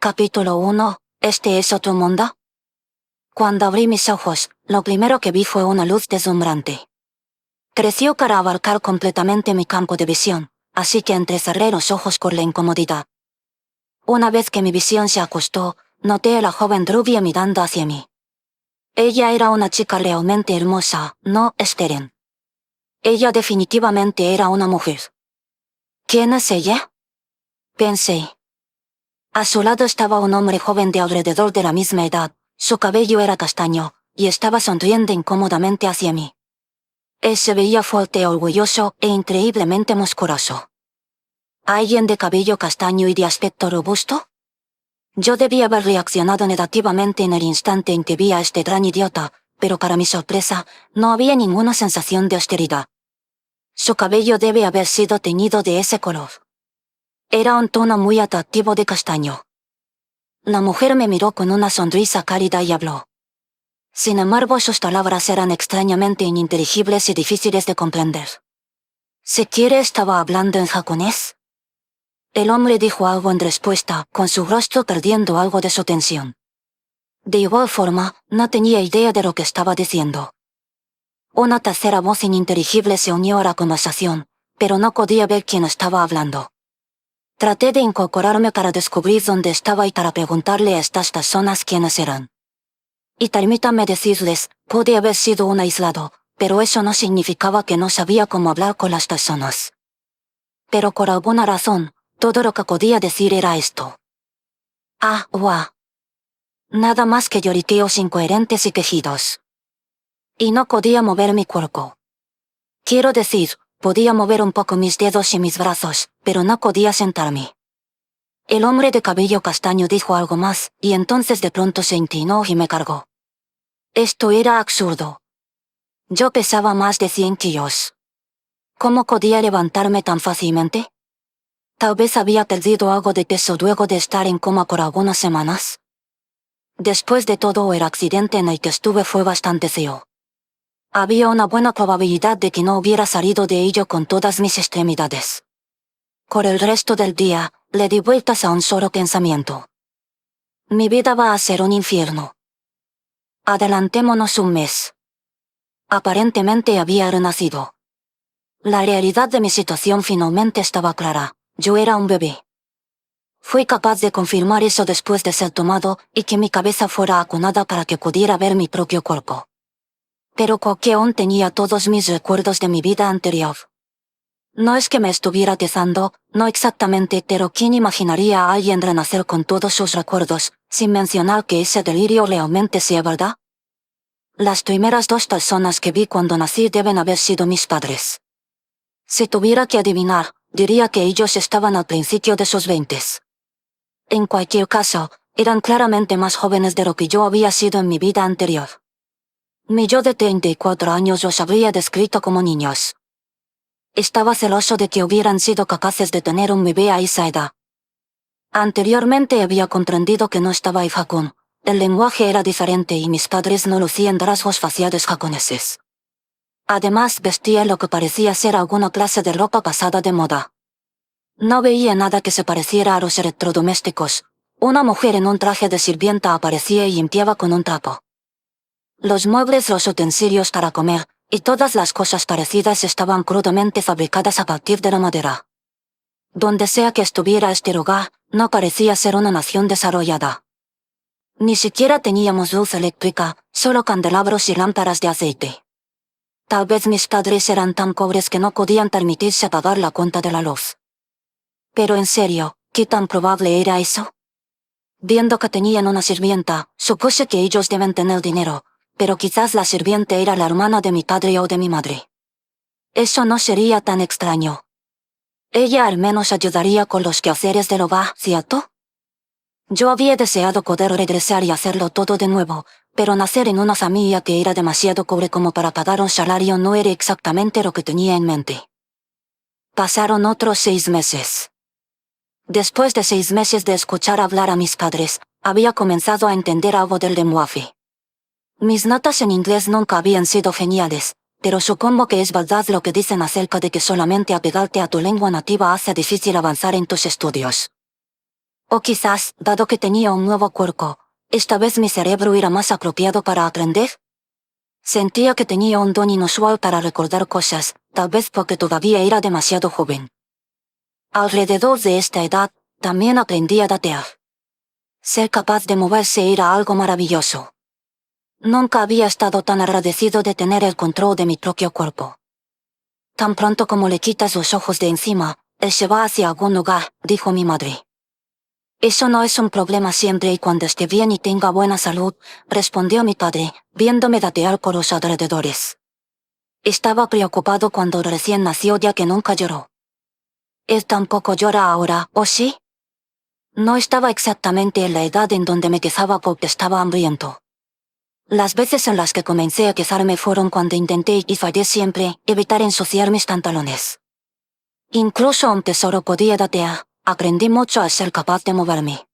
Capítulo 1. ¿Este es otro mundo? Cuando abrí mis ojos, lo primero que vi fue una luz deslumbrante. Creció para abarcar completamente mi campo de visión, así que entrecerré los ojos por la incomodidad. Una vez que mi visión se acostó, noté a la joven rubia mirando hacia mí. Ella era una chica realmente hermosa, no estéril. Ella definitivamente era una mujer. ¿Quién es ella?, pensé. A su lado estaba un hombre joven de alrededor de la misma edad, su cabello era castaño, y estaba sonriendo incómodamente hacia mí. Él se veía fuerte, orgulloso e increíblemente musculoso. ¿Alguien de cabello castaño y de aspecto robusto? Yo debía haber reaccionado negativamente en el instante en que vi a este gran idiota, pero para mi sorpresa, no había ninguna sensación de hostilidad. Su cabello debe haber sido teñido de ese color. Era un tono muy atractivo de castaño. La mujer me miró con una sonrisa cálida y habló. Sin embargo, sus palabras eran extrañamente ininteligibles y difíciles de comprender. ¿Siquiera estaba hablando en japonés? El hombre dijo algo en respuesta, con su rostro perdiendo algo de su tensión. De igual forma, no tenía idea de lo que estaba diciendo. Una tercera voz ininteligible se unió a la conversación, pero no podía ver quién estaba hablando. Traté de incorporarme para descubrir dónde estaba y para preguntarle a estas personas quiénes eran. Y permítanme decirles, pude haber sido un aislado, pero eso no significaba que no sabía cómo hablar con las personas. Pero por alguna razón, todo lo que podía decir era esto. Ah, uah. Nada más que lloriqueos incoherentes y quejidos. Y no podía mover mi cuerpo. Quiero decir, podía mover un poco mis dedos y mis brazos, pero no podía sentarme. El hombre de cabello castaño dijo algo más, y entonces de pronto se inclinó y me cargó. Esto era absurdo. Yo pesaba más de 100 kilos. ¿Cómo podía levantarme tan fácilmente? Tal vez había perdido algo de peso luego de estar en coma por algunas semanas. Después de todo, el accidente en el que estuve fue bastante feo. Había una buena probabilidad de que no hubiera salido de ello con todas mis extremidades. Por el resto del día, le di vueltas a un solo pensamiento. Mi vida va a ser un infierno. Adelantémonos un mes. Aparentemente había renacido. La realidad de mi situación finalmente estaba clara. Yo era un bebé. Fui capaz de confirmar eso después de ser tomado y que mi cabeza fuera acunada para que pudiera ver mi propio cuerpo. Pero que aún tenía todos mis recuerdos de mi vida anterior. No es que me estuviera atizando, no exactamente, pero ¿quién imaginaría a alguien renacer con todos sus recuerdos, sin mencionar que ese delirio realmente sea verdad? Las primeras dos personas que vi cuando nací deben haber sido mis padres. Si tuviera que adivinar, diría que ellos estaban al principio de sus 20s. En cualquier caso, eran claramente más jóvenes de lo que yo había sido en mi vida anterior. Mi yo de 34 años los habría descrito como niños. Estaba celoso de que hubieran sido capaces de tener un bebé a esa edad. Anteriormente había comprendido que no estaba en Japón, el lenguaje era diferente y mis padres no lucían rasgos faciales japoneses. Además, vestía lo que parecía ser alguna clase de ropa pasada de moda. No veía nada que se pareciera a los electrodomésticos. Una mujer en un traje de sirvienta aparecía y limpiaba con un trapo. Los muebles, los utensilios para comer, y todas las cosas parecidas estaban crudamente fabricadas a partir de la madera. Donde sea que estuviera este lugar, no parecía ser una nación desarrollada. Ni siquiera teníamos luz eléctrica, solo candelabros y lámparas de aceite. Tal vez mis padres eran tan pobres que no podían permitirse pagar la cuenta de la luz. Pero en serio, ¿qué tan probable era eso? Viendo que tenían una sirvienta, supuse que ellos deben tener dinero, pero quizás la sirvienta era la hermana de mi padre o de mi madre. Eso no sería tan extraño. Ella al menos ayudaría con los quehaceres del hogar, ¿cierto? Yo había deseado poder regresar y hacerlo todo de nuevo, pero nacer en una familia que era demasiado pobre como para pagar un salario no era exactamente lo que tenía en mente. Pasaron otros 6 meses. Después de 6 meses de escuchar hablar a mis padres, había comenzado a entender algo del lenguaje. Mis notas en inglés nunca habían sido geniales, pero supongo que es verdad lo que dicen acerca de que solamente apegarte a tu lengua nativa hace difícil avanzar en tus estudios. O quizás, dado que tenía un nuevo cuerpo, esta vez mi cerebro era más apropiado para aprender. Sentía que tenía un don inusual para recordar cosas, tal vez porque todavía era demasiado joven. Alrededor de esta edad, también aprendí a datear. Ser capaz de moverse era algo maravilloso. Nunca había estado tan agradecido de tener el control de mi propio cuerpo. Tan pronto como le quitas los ojos de encima, él se va hacia algún lugar, dijo mi madre. Eso no es un problema siempre y cuando esté bien y tenga buena salud, respondió mi padre, viéndome datear por los alrededores. Estaba preocupado cuando recién nació ya que nunca lloró. Él tampoco llora ahora, ¿o sí? No estaba exactamente en la edad en donde me quejaba porque estaba hambriento. Las veces en las que comencé a quejarme fueron cuando intenté, y fallé siempre, evitar ensuciar mis pantalones. Incluso aunque solo podía datear, aprendí mucho al ser capaz de moverme.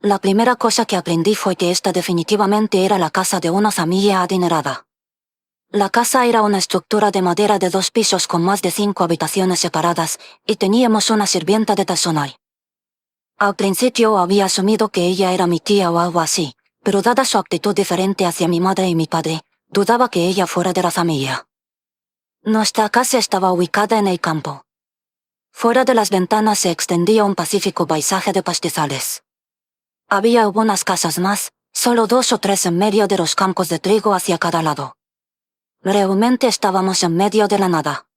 La primera cosa que aprendí fue que esta definitivamente era la casa de una familia adinerada. La casa era una estructura de madera de 2 pisos con más de 5 habitaciones separadas, y teníamos una sirvienta de personal. Al principio había asumido que ella era mi tía o algo así, pero dada su actitud diferente hacia mi madre y mi padre, dudaba que ella fuera de la familia. Nuestra casa estaba ubicada en el campo. Fuera de las ventanas se extendía un pacífico paisaje de pastizales. Había algunas casas más, solo 2 o 3 en medio de los campos de trigo hacia cada lado. Realmente estábamos en medio de la nada.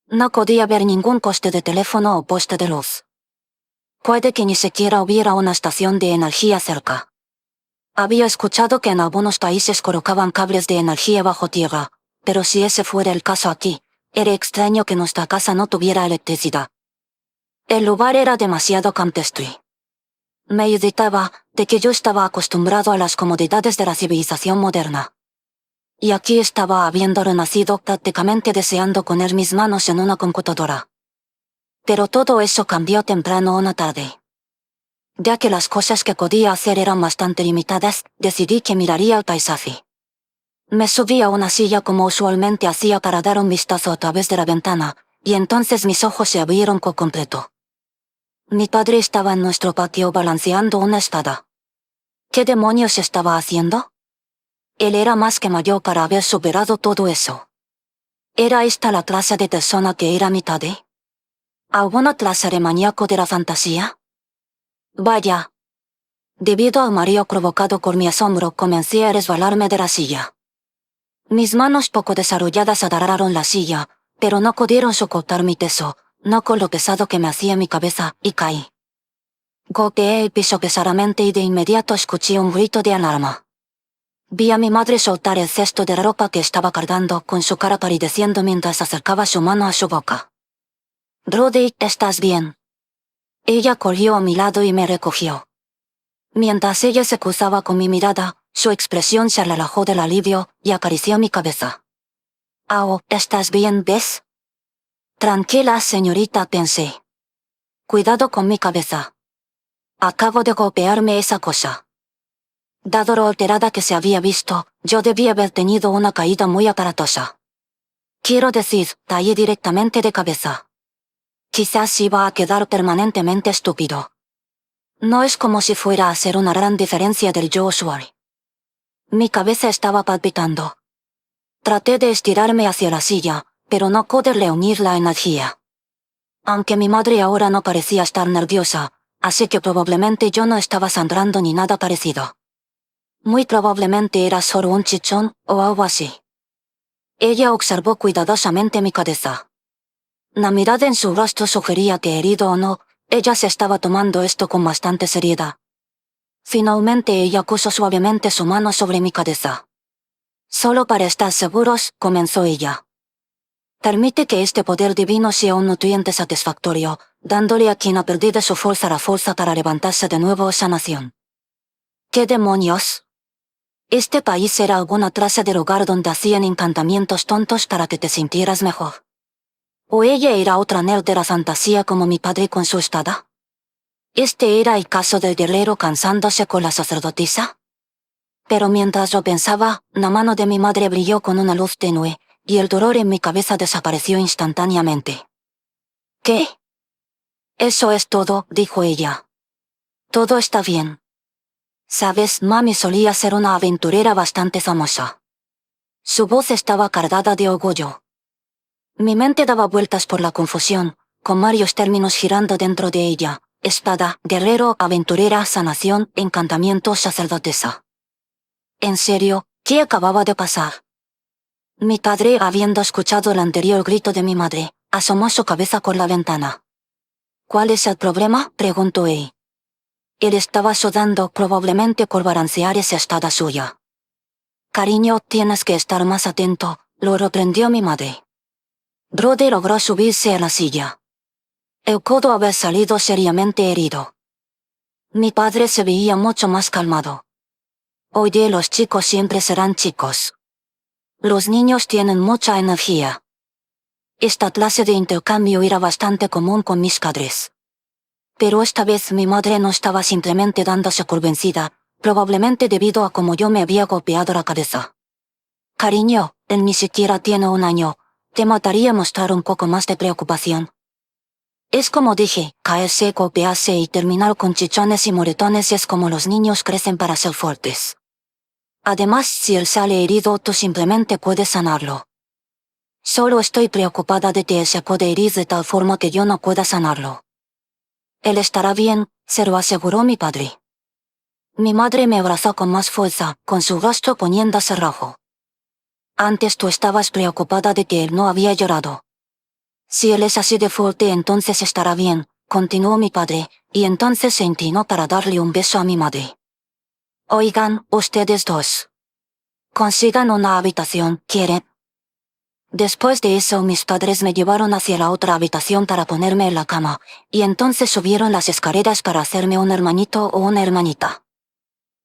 No podía ver ningún poste de teléfono o poste de luz. Puede que ni siquiera hubiera una estación de energía cerca. Había escuchado que en algunos países colocaban cables de energía bajo tierra, pero si ese fuera el caso aquí, era extraño que nuestra casa no tuviera electricidad. El lugar era demasiado campestre. Me irritaba, de que yo estaba acostumbrado a las comodidades de la civilización moderna. Y aquí estaba habiendo renacido prácticamente deseando poner mis manos en una computadora. Pero todo eso cambió temprano una tarde. Ya que las cosas que podía hacer eran bastante limitadas, decidí que miraría el paisaje. Me subí a una silla como usualmente hacía para dar un vistazo a través de la ventana, y entonces mis ojos se abrieron por completo. Mi padre estaba en nuestro patio balanceando una espada. ¿Qué demonios estaba haciendo? Él era más que mayor para haber superado todo eso. ¿Era esta la clase de persona que era mi padre? ¿Alguna clase de maníaco de la fantasía? Vaya. Debido al mareo provocado por mi asombro, comencé a resbalarme de la silla. Mis manos poco desarrolladas agarraron la silla, pero no pudieron soportar mi peso, no con lo pesado que me hacía mi cabeza, y caí. Golpeé el piso pesadamente y de inmediato escuché un grito de alarma. Vi a mi madre soltar el cesto de ropa que estaba cargando, con su cara palideciendo mientras acercaba su mano a su boca. Rudy, ¿estás bien? Ella corrió a mi lado y me recogió. Mientras ella se cruzaba con mi mirada, su expresión se relajó del alivio y acarició mi cabeza. «Oh, ¿estás bien, ves?» «Tranquila, señorita», pensé. «Cuidado con mi cabeza. Acabo de golpearme esa cosa». Dado lo alterada que se había visto, yo debía haber tenido una caída muy aparatosa. Quiero decir, caí directamente de cabeza. Quizás iba a quedar permanentemente estúpido. No es como si fuera a hacer una gran diferencia del yo usual. Mi cabeza estaba palpitando. Traté de estirarme hacia la silla, pero no pude reunir la energía. Aunque mi madre ahora no parecía estar nerviosa, así que probablemente yo no estaba sangrando ni nada parecido. Muy probablemente era solo un chichón, o algo así. Ella observó cuidadosamente mi cabeza. La mirada en su rostro sugería que, herido o no, ella se estaba tomando esto con bastante seriedad. Finalmente ella puso suavemente su mano sobre mi cabeza. «Solo para estar seguros», comenzó ella. «Permite que este poder divino sea un nutriente satisfactorio, dándole a quien ha perdido su fuerza la fuerza para levantarse de nuevo o sanación». «¿Qué demonios?» Este país era alguna clase de lugar donde hacían encantamientos tontos para que te sintieras mejor. ¿O ella era otra nerd de la fantasía como mi padre con su espada? ¿Este era el caso del guerrero cansándose con la sacerdotisa? Pero mientras lo pensaba, la mano de mi madre brilló con una luz tenue, y el dolor en mi cabeza desapareció instantáneamente. «¿Qué?» «Eso es todo», dijo ella. Todo está bien. Sabes, mami solía ser una aventurera bastante famosa. Su voz estaba cargada de orgullo. Mi mente daba vueltas por la confusión, con varios términos girando dentro de ella: espada, guerrero, aventurera, sanación, encantamiento, sacerdotisa. En serio, ¿qué acababa de pasar? Mi padre, habiendo escuchado el anterior grito de mi madre, asomó su cabeza por la ventana. ¿Cuál es el problema?, preguntó él. Él estaba sudando, probablemente por balancear esa espada suya. Cariño, tienes que estar más atento, lo reprendió mi madre. Brody logró subirse a la silla. El codo había salido seriamente herido. Mi padre se veía mucho más calmado. Hoy día los chicos siempre serán chicos. Los niños tienen mucha energía. Esta clase de intercambio era bastante común con mis padres. Pero esta vez mi madre no estaba simplemente dándose por vencida, probablemente debido a cómo yo me había golpeado la cabeza. Cariño, él ni siquiera tiene 1 año. Te mataría mostrar un poco más de preocupación. Es como dije, caerse, golpearse y terminar con chichones y moretones es como los niños crecen para ser fuertes. Además, si él sale herido, tú simplemente puedes sanarlo. Solo estoy preocupada de que él se puede herir de tal forma que yo no pueda sanarlo. Él estará bien, se lo aseguró mi padre. Mi madre me abrazó con más fuerza, con su rostro poniéndose rojo. Antes tú estabas preocupada de que él no había llorado. Si él es así de fuerte, entonces estará bien, continuó mi padre, y entonces se inclinó para darle un beso a mi madre. Oigan, ustedes dos. Consigan una habitación, ¿quieren? Después de eso, mis padres me llevaron hacia la otra habitación para ponerme en la cama, y entonces subieron las escaleras para hacerme un hermanito o una hermanita.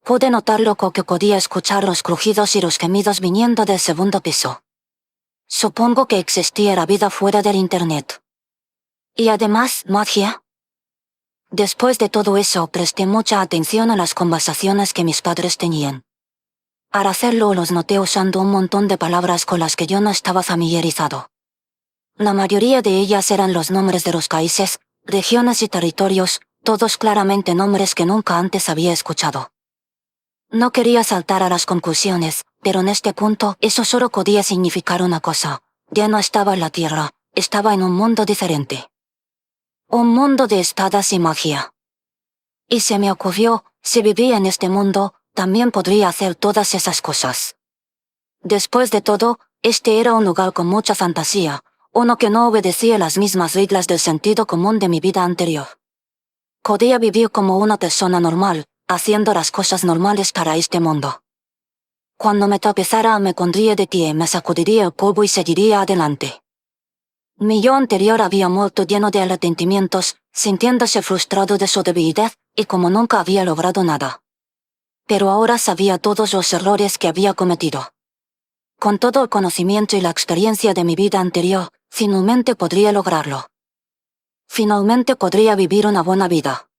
Pude notarlo que podía escuchar los crujidos y los gemidos viniendo del segundo piso. Supongo que existiera vida fuera del internet. Y además, magia. Después de todo eso, presté mucha atención a las conversaciones que mis padres tenían. Al hacerlo, los noté usando un montón de palabras con las que yo no estaba familiarizado. La mayoría de ellas eran los nombres de los países, regiones y territorios, todos claramente nombres que nunca antes había escuchado. No quería saltar a las conclusiones, pero en este punto eso solo podía significar una cosa: ya no estaba en la Tierra, estaba en un mundo diferente. Un mundo de espadas y magia. Y se me ocurrió, si vivía en este mundo, también podría hacer todas esas cosas. Después de todo, este era un lugar con mucha fantasía, uno que no obedecía las mismas reglas del sentido común de mi vida anterior. Podía vivir como una persona normal, haciendo las cosas normales para este mundo. Cuando me tropezara, me pondría de pie, me sacudiría el polvo y seguiría adelante. Mi yo anterior había muerto lleno de arrepentimientos, sintiéndose frustrado de su debilidad, y como nunca había logrado nada. Pero ahora sabía todos los errores que había cometido. Con todo el conocimiento y la experiencia de mi vida anterior, finalmente podría lograrlo. Finalmente podría vivir una buena vida.